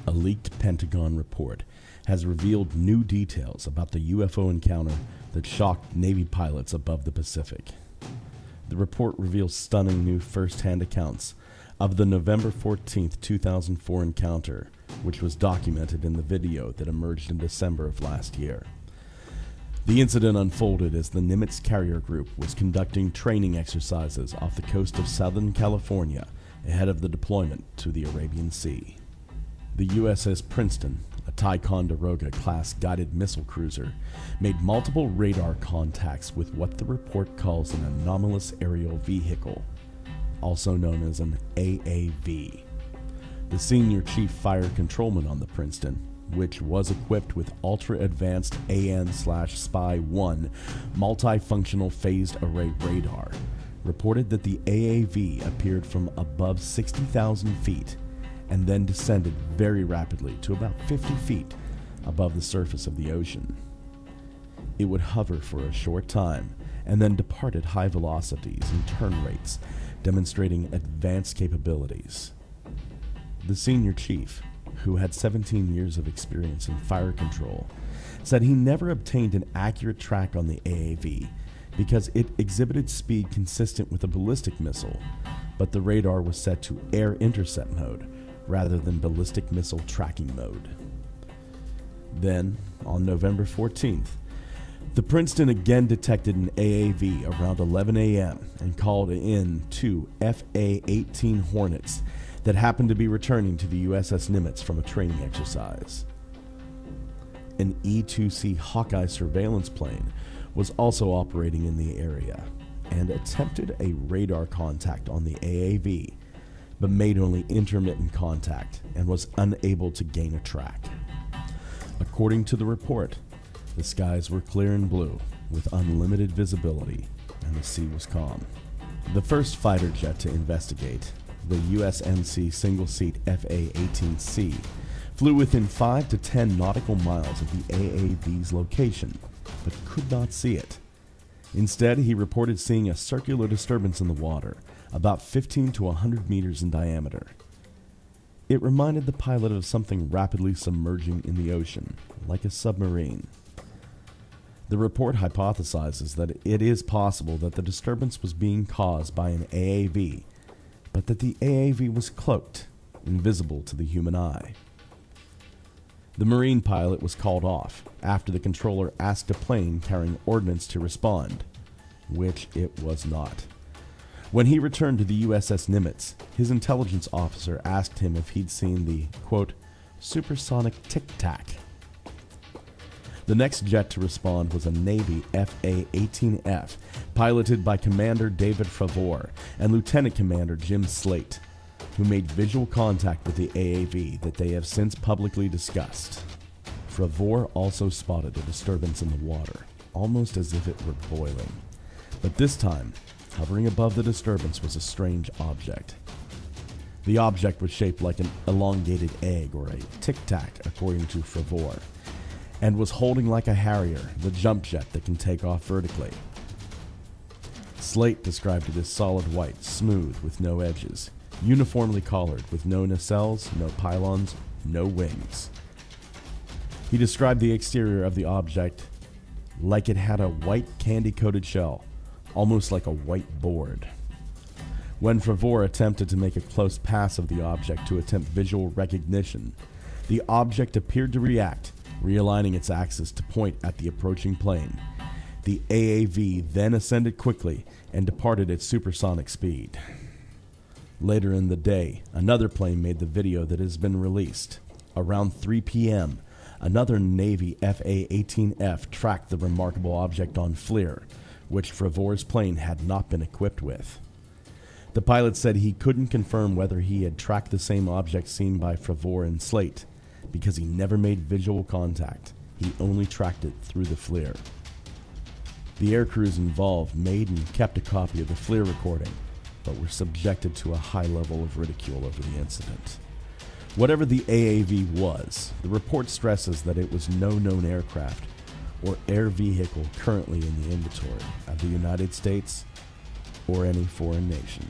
A leaked Pentagon report has revealed new details about the UFO encounter that shocked Navy pilots above the Pacific. The report reveals stunning new first-hand accounts of the November 14, 2004 encounter, which was documented in the video that emerged in December of last year. The incident unfolded as the Nimitz carrier group was conducting training exercises off the coast of Southern California ahead of the deployment to the Arabian Sea. The USS Princeton, a Ticonderoga-class guided missile cruiser, made multiple radar contacts with what the report calls an anomalous aerial vehicle, also known as an AAV. The senior chief fire controlman on the Princeton, which was equipped with ultra-advanced AN/SPY-1 multifunctional phased array radar, reported that the AAV appeared from above 60,000 feet and then descended very rapidly to about 50 feet above the surface of the ocean. It would hover for a short time and then depart at high velocities and turn rates, demonstrating advanced capabilities. The senior chief, who had 17 years of experience in fire control, said he never obtained an accurate track on the AAV because it exhibited speed consistent with a ballistic missile, but the radar was set to air intercept mode rather than ballistic missile tracking mode. Then, on November 14th, the Princeton again detected an AAV around 11 a.m. and called in two FA-18 Hornets that happened to be returning to the USS Nimitz from a training exercise. An E-2C Hawkeye surveillance plane was also operating in the area and attempted a radar contact on the AAV, but made only intermittent contact and was unable to gain a track. According to the report, the skies were clear and blue with unlimited visibility and the sea was calm. The first fighter jet to investigate, the USNC single-seat FA-18C, flew within 5 to 10 nautical miles of the AAV's location, but could not see it. Instead, he reported seeing a circular disturbance in the water, about 15 to 100 meters in diameter. It reminded the pilot of something rapidly submerging in the ocean, like a submarine. The report hypothesizes that it is possible that the disturbance was being caused by an AAV, but that the AAV was cloaked, invisible to the human eye. The Marine pilot was called off after the controller asked a plane carrying ordnance to respond, which it was not. When he returned to the USS Nimitz, his intelligence officer asked him if he'd seen the, quote, supersonic tic-tac. The next jet to respond was a Navy FA-18F, piloted by Commander David Favor and Lieutenant Commander Jim Slate, who made visual contact with the AAV that they have since publicly discussed. Favor also spotted a disturbance in the water, almost as if it were boiling. But this time, hovering above the disturbance was a strange object. The object was shaped like an elongated egg or a tic-tac, according to Favor, and was holding like a Harrier, the jump jet that can take off vertically. Slate described it as solid white, smooth, with no edges, uniformly collared, with no nacelles, no pylons, no wings. He described the exterior of the object like it had a white candy-coated shell, almost like a white board. When Favor attempted to make a close pass of the object to attempt visual recognition, the object appeared to react, realigning its axis to point at the approaching plane. The AAV then ascended quickly and departed at supersonic speed. Later in the day, another plane made the video that has been released. Around 3 p.m., another Navy FA-18F tracked the remarkable object on FLIR, which Favor's plane had not been equipped with. The pilot said he couldn't confirm whether he had tracked the same object seen by Favor and Slate, because he never made visual contact. He only tracked it through the FLIR. The air crews involved made and kept a copy of the FLIR recording, but were subjected to a high level of ridicule over the incident. Whatever the AAV was, the report stresses that it was no known aircraft or air vehicle currently in the inventory of the United States or any foreign nation.